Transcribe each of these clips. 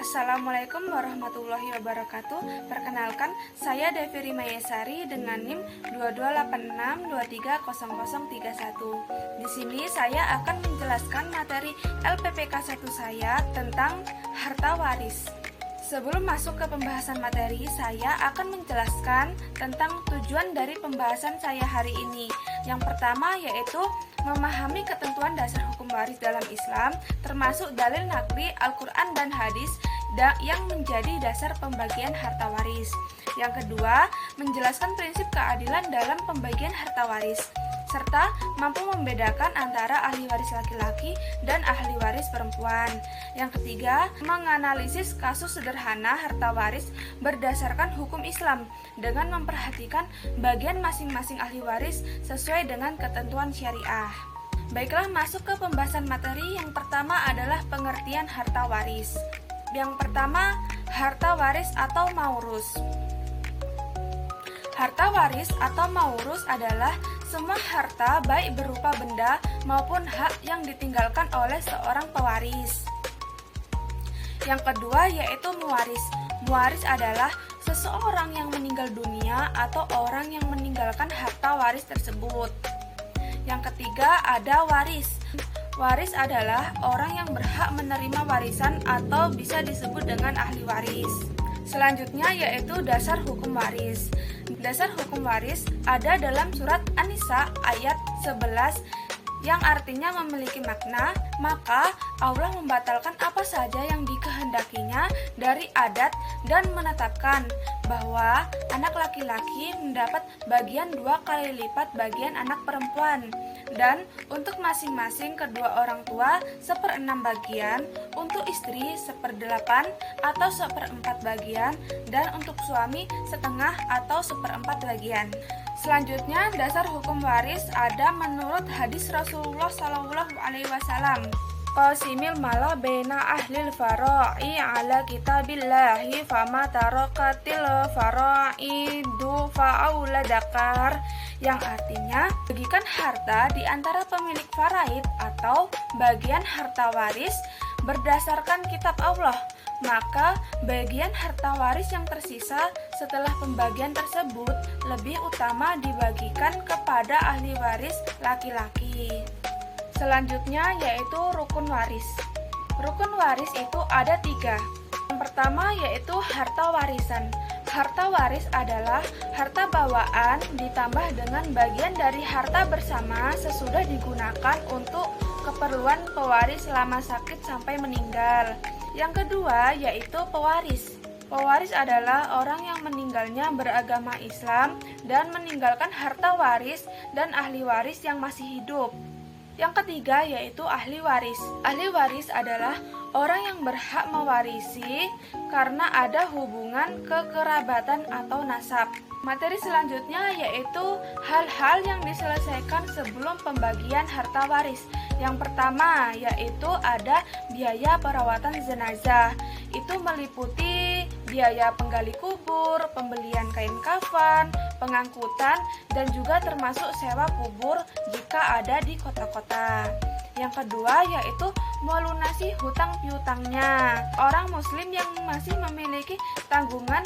Assalamualaikum warahmatullahi wabarakatuh. Perkenalkan, saya Devi Rimayesari dengan NIM 2286230031. Di sini saya akan menjelaskan materi LPPK 1 saya tentang harta waris. Sebelum masuk ke pembahasan materi, saya akan menjelaskan tentang tujuan dari pembahasan saya hari ini. Yang pertama yaitu memahami ketentuan dasar hukum waris dalam Islam, termasuk dalil nakli Al-Quran dan hadis yang menjadi dasar pembagian harta waris. Yang kedua, menjelaskan prinsip keadilan dalam pembagian harta waris, serta mampu membedakan antara ahli waris laki-laki dan ahli waris perempuan. Yang ketiga, menganalisis kasus sederhana harta waris berdasarkan hukum Islam dengan memperhatikan bagian masing-masing ahli waris sesuai dengan ketentuan syariah. Baiklah, masuk ke pembahasan materi. Yang pertama adalah pengertian harta waris. Yang pertama, harta waris atau maurus. Harta waris atau maurus adalah semua harta baik berupa benda maupun hak yang ditinggalkan oleh seorang pewaris. Yang kedua yaitu muwaris. Muwaris adalah seseorang yang meninggal dunia atau orang yang meninggalkan harta waris tersebut. Yang ketiga ada waris. Waris adalah orang yang berhak menerima warisan atau bisa disebut dengan ahli waris. Selanjutnya yaitu dasar hukum waris. Dasar hukum waris ada dalam surat An-Nisa ayat 11 yang artinya memiliki makna, maka Allah membatalkan apa saja yang dikehendakinya dari adat dan menetapkan bahwa anak laki-laki mendapat bagian 2 kali lipat bagian anak perempuan, dan untuk masing-masing kedua orang tua 1/6 bagian, untuk istri 1/8 atau 1/4 bagian, dan untuk suami setengah atau 1/4 bagian. Selanjutnya, dasar hukum waris ada menurut hadis Rasulullah SAW. Qasimil mala baina ahlil fara'i ala kitabillahi fama tarakatil fara'idu fa'aula dakar, yang artinya bagikan harta di antara pemilik faraid atau bagian harta waris berdasarkan kitab Allah, maka bagian harta waris yang tersisa setelah pembagian tersebut lebih utama dibagikan kepada ahli waris laki-laki. Selanjutnya yaitu rukun waris. Rukun waris itu ada 3. Yang pertama yaitu harta warisan. Harta waris adalah harta bawaan ditambah dengan bagian dari harta bersama sesudah digunakan untuk keperluan pewaris selama sakit sampai meninggal. Yang kedua yaitu pewaris. Pewaris adalah orang yang meninggalnya beragama Islam dan meninggalkan harta waris dan ahli waris yang masih hidup. Yang ketiga yaitu ahli waris. Ahli waris adalah orang yang berhak mewarisi karena ada hubungan kekerabatan atau nasab. Materi selanjutnya yaitu hal-hal yang diselesaikan sebelum pembagian harta waris. Yang pertama yaitu ada biaya perawatan jenazah. Itu meliputi biaya penggali kubur, pembelian kain kafan, pengangkutan, dan juga termasuk sewa kubur jika ada di kota-kota. Yang kedua yaitu melunasi hutang piutangnya. Orang muslim yang masih memiliki tanggungan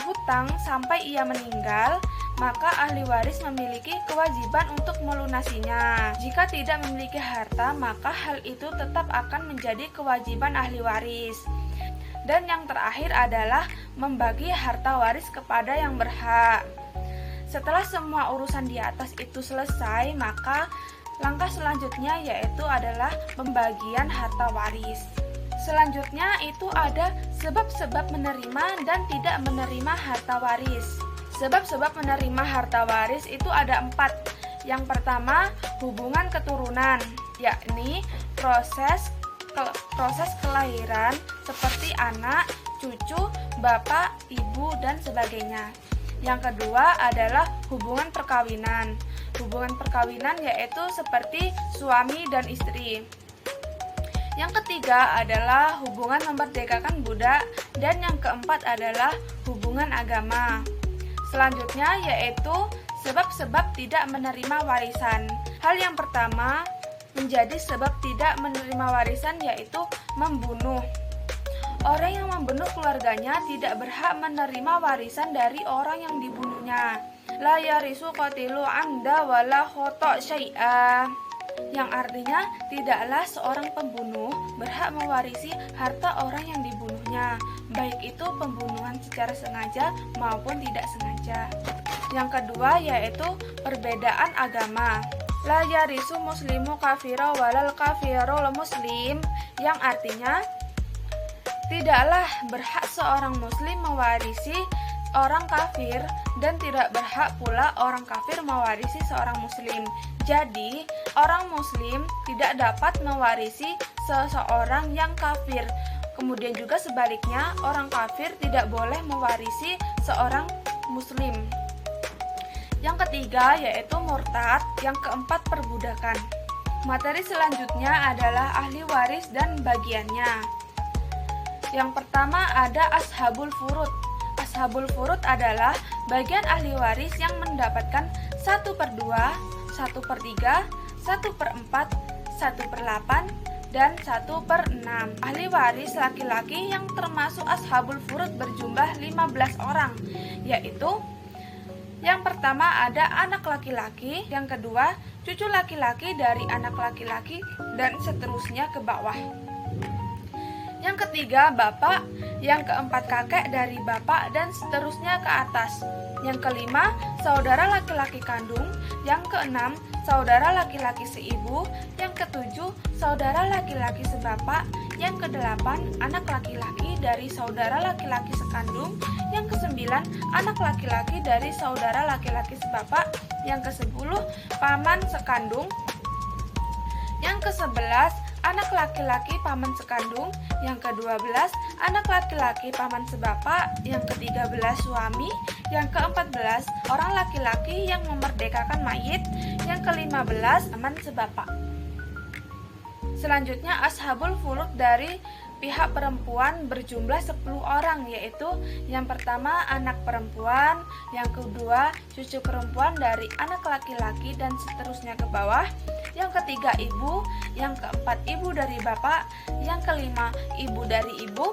hutang sampai ia meninggal, maka ahli waris memiliki kewajiban untuk melunasinya. Jika tidak memiliki harta, maka hal itu tetap akan menjadi kewajiban ahli waris. Dan yang terakhir adalah membagi harta waris kepada yang berhak. Setelah semua urusan di atas itu selesai, maka langkah selanjutnya yaitu adalah pembagian harta waris. Selanjutnya itu ada sebab-sebab menerima dan tidak menerima harta waris. Sebab-sebab menerima harta waris itu ada 4. Yang pertama, hubungan keturunan, yakni proses kelahiran seperti anak, cucu, bapak, ibu, dan sebagainya. Yang kedua adalah hubungan perkawinan. Hubungan perkawinan yaitu seperti suami dan istri. Yang ketiga adalah hubungan memerdekakan budak, dan yang keempat adalah hubungan agama. Selanjutnya yaitu sebab-sebab tidak menerima warisan. Hal yang pertama menjadi sebab tidak menerima warisan yaitu membunuh. Orang yang membunuh keluarganya tidak berhak menerima warisan dari orang yang dibunuhnya. La yarisu qatilu amda wala khata' syai'a. Yang artinya tidaklah seorang pembunuh berhak mewarisi harta orang yang dibunuhnya, baik itu pembunuhan secara sengaja maupun tidak sengaja. Yang kedua yaitu perbedaan agama. La yarisu muslimu kafira walal kafirul muslim, yang artinya tidaklah berhak seorang muslim mewarisi orang kafir dan tidak berhak pula orang kafir mewarisi seorang muslim. Jadi, orang muslim tidak dapat mewarisi seseorang yang kafir. Kemudian juga sebaliknya, orang kafir tidak boleh mewarisi seorang muslim. Yang ketiga yaitu murtad, yang keempat perbudakan. Materi selanjutnya adalah ahli waris dan bagiannya. Yang pertama ada ashabul furud. Ashabul furud adalah bagian ahli waris yang mendapatkan 1/2, 1/3, 1/4, 1/8, dan 1/6. Ahli waris laki-laki yang termasuk ashabul furud berjumlah 15 orang, yaitu yang pertama ada anak laki-laki, yang kedua cucu laki-laki dari anak laki-laki, dan seterusnya ke bawah. Yang ketiga bapak, yang keempat kakek dari bapak, dan seterusnya ke atas. Yang kelima saudara laki-laki kandung, yang keenam saudara laki-laki seibu, yang ketujuh saudara laki-laki sebapak, yang kedelapan anak laki-laki dari saudara laki-laki sekandung, yang kesembilan anak laki-laki dari saudara laki-laki sebapak, yang kesepuluh paman sekandung, yang ke-11 anak laki-laki paman sekandung, yang ke-12 anak laki-laki paman sebapak, yang ke-13 suami, yang ke-14 orang laki-laki yang memerdekakan mayit, yang ke-15 paman sebapak. Selanjutnya ashabul furud dari pihak perempuan berjumlah 10 orang, yaitu yang pertama anak perempuan, yang kedua cucu perempuan dari anak laki-laki dan seterusnya ke bawah, yang ketiga ibu, yang keempat ibu dari bapak, yang kelima ibu dari ibu,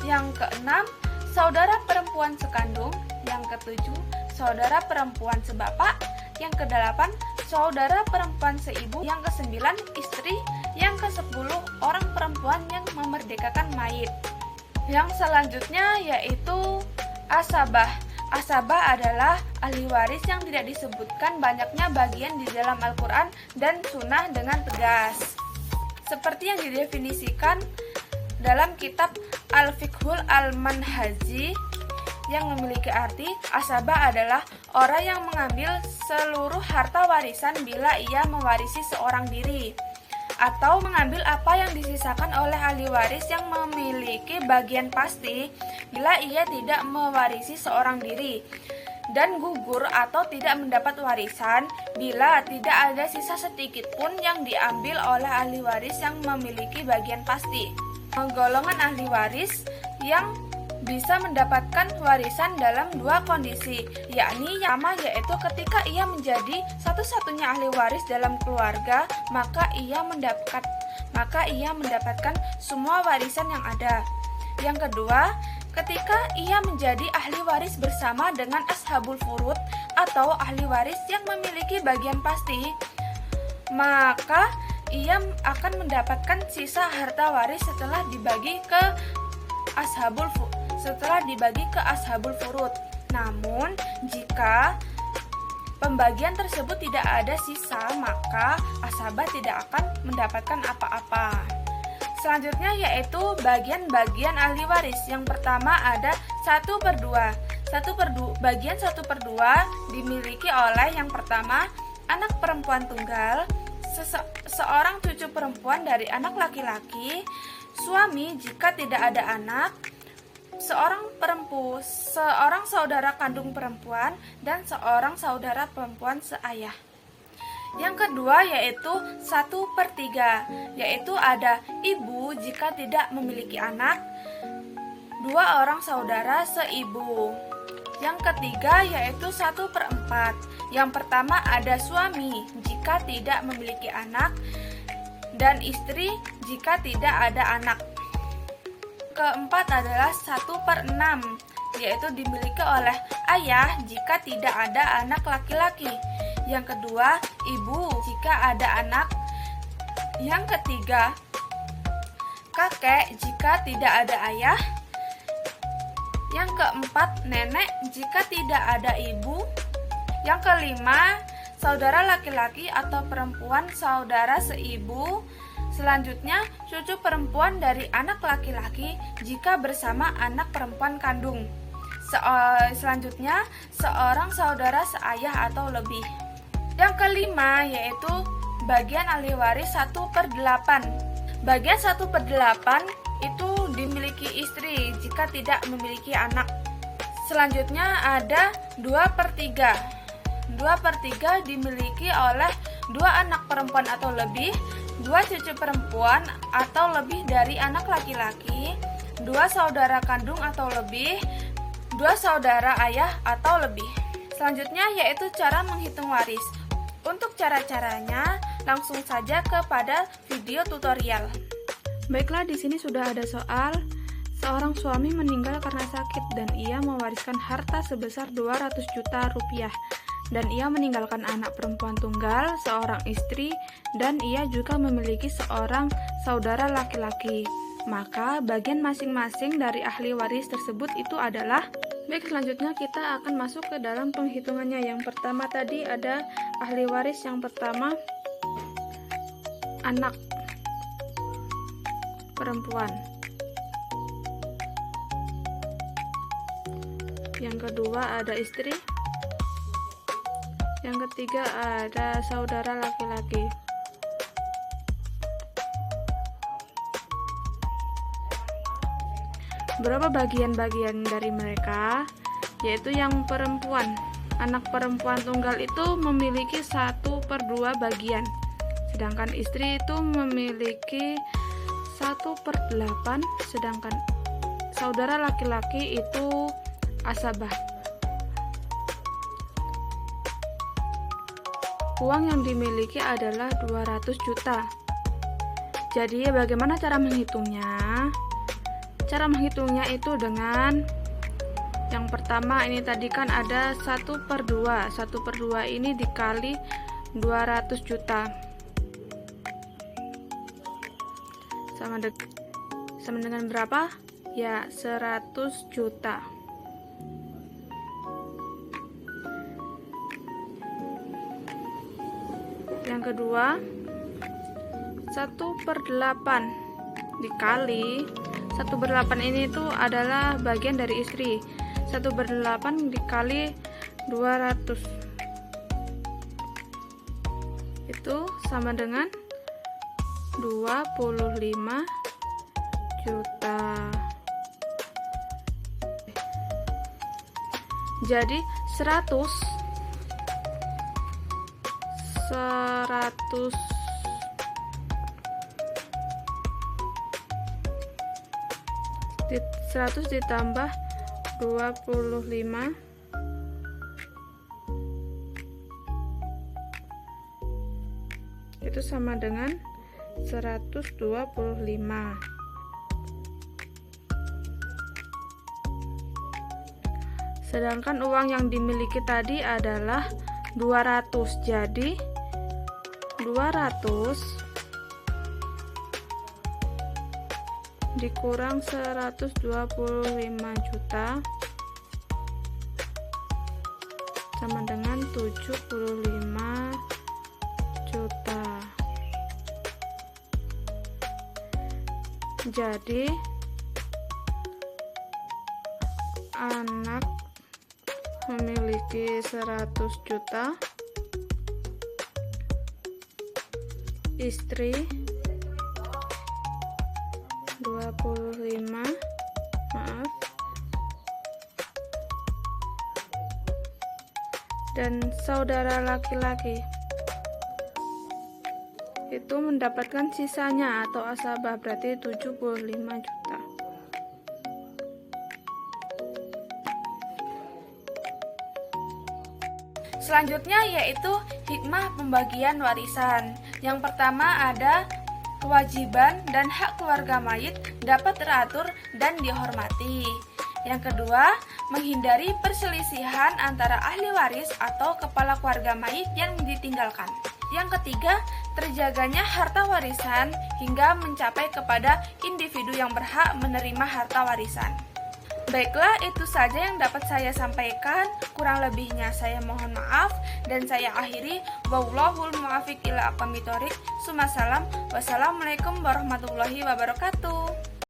yang keenam saudara perempuan sekandung, yang ketujuh saudara perempuan sebapak, yang kedelapan saudara perempuan seibu, yang kesembilan istri, yang ke-10 orang perempuan yang memerdekakan mayit. Yang selanjutnya yaitu asabah. Asabah adalah ahli waris yang tidak disebutkan banyaknya bagian di dalam Al-Quran dan Sunnah dengan tegas, seperti yang didefinisikan dalam kitab Al-Fiqhul Al-Manhaji, yang memiliki arti asabah adalah orang yang mengambil seluruh harta warisan bila ia mewarisi seorang diri, atau mengambil apa yang disisakan oleh ahli waris yang memiliki bagian pasti bila ia tidak mewarisi seorang diri, dan gugur atau tidak mendapat warisan bila tidak ada sisa sedikit pun yang diambil oleh ahli waris yang memiliki bagian pasti. Golongan ahli waris yang bisa mendapatkan warisan dalam dua kondisi, yakni yang pertama yaitu ketika ia menjadi satu-satunya ahli waris dalam keluarga, maka ia mendapatkan semua warisan yang ada. Yang kedua, ketika ia menjadi ahli waris bersama dengan ashabul furud atau ahli waris yang memiliki bagian pasti, maka ia akan mendapatkan sisa harta waris setelah dibagi ke ashabul furud. Namun, jika pembagian tersebut tidak ada sisa, maka asabah tidak akan mendapatkan apa-apa. Selanjutnya yaitu bagian-bagian ahli waris. Yang pertama ada 1/2. Bagian 1/2 dimiliki oleh yang pertama anak perempuan tunggal, seorang cucu perempuan dari anak laki-laki, suami jika tidak ada anak, seorang saudara kandung perempuan, dan seorang saudara perempuan seayah. Yang kedua yaitu 1/3, yaitu ada ibu jika tidak memiliki anak, 2 orang saudara seibu. Yang ketiga yaitu 1/4. Yang pertama ada suami jika tidak memiliki anak dan istri jika tidak ada anak. Keempat adalah 1/6, yaitu dimiliki oleh ayah jika tidak ada anak laki-laki. Yang kedua, ibu jika ada anak. Yang ketiga, kakek jika tidak ada ayah. Yang keempat, nenek jika tidak ada ibu. Yang kelima, saudara laki-laki atau perempuan saudara seibu. Selanjutnya, cucu perempuan dari anak laki-laki jika bersama anak perempuan kandung. Selanjutnya, seorang saudara seayah atau lebih. Yang kelima yaitu bagian ahli waris 1/8. Bagian 1/8 itu dimiliki istri jika tidak memiliki anak. Selanjutnya ada 2/3. 2/3 dimiliki oleh 2 anak perempuan atau lebih, 2 cucu perempuan atau lebih dari anak laki-laki, 2 saudara kandung atau lebih, 2 saudara ayah atau lebih. Selanjutnya yaitu cara menghitung waris. Untuk cara-caranya langsung saja kepada video tutorial. Baiklah, di sini sudah ada soal. Seorang suami meninggal karena sakit dan ia mewariskan harta sebesar 200 juta rupiah. Dan ia meninggalkan anak perempuan tunggal, seorang istri, dan ia juga memiliki seorang saudara laki-laki. Maka bagian masing-masing dari ahli waris tersebut itu adalah. Baik, selanjutnya kita akan masuk ke dalam penghitungannya. Yang pertama tadi ada ahli waris yang pertama anak perempuan. Yang kedua ada istri. Yang ketiga ada saudara laki-laki. Berapa bagian-bagian dari mereka? Yaitu yang perempuan. Anak perempuan tunggal itu memiliki 1/2 bagian. Sedangkan istri itu memiliki 1/8. Sedangkan saudara laki-laki itu asabah. Uang yang dimiliki adalah 200 juta. Jadi bagaimana cara menghitungnya? Cara menghitungnya itu dengan yang pertama ini tadi kan ada 1/2. 1/2 ini dikali 200 juta. Sama dengan berapa? Ya, 100 juta. Yang kedua 1/8 dikali 1/8 ini itu adalah bagian dari istri. 1/8 dikali 200 itu sama dengan 25 juta. Jadi 100 ditambah 25 itu sama dengan 125. Sedangkan uang yang dimiliki tadi adalah 200. Jadi 200 dikurang 125 juta sama dengan 75 juta. Jadi anak memiliki 100 juta, istri 25, dan saudara laki-laki itu mendapatkan sisanya atau asabah, berarti 75 juta. Selanjutnya yaitu hikmah pembagian warisan. Yang pertama ada kewajiban dan hak keluarga mayit dapat teratur dan dihormati. Yang kedua, menghindari perselisihan antara ahli waris atau kepala keluarga mayit yang ditinggalkan. Yang ketiga, terjaganya harta warisan hingga mencapai kepada individu yang berhak menerima harta warisan. Baiklah, itu saja yang dapat saya sampaikan. Kurang lebihnya saya mohon maaf dan saya akhiri. Wallahul muwaffiq ila aqwamit thoriq. Wassalamualaikum warahmatullahi wabarakatuh.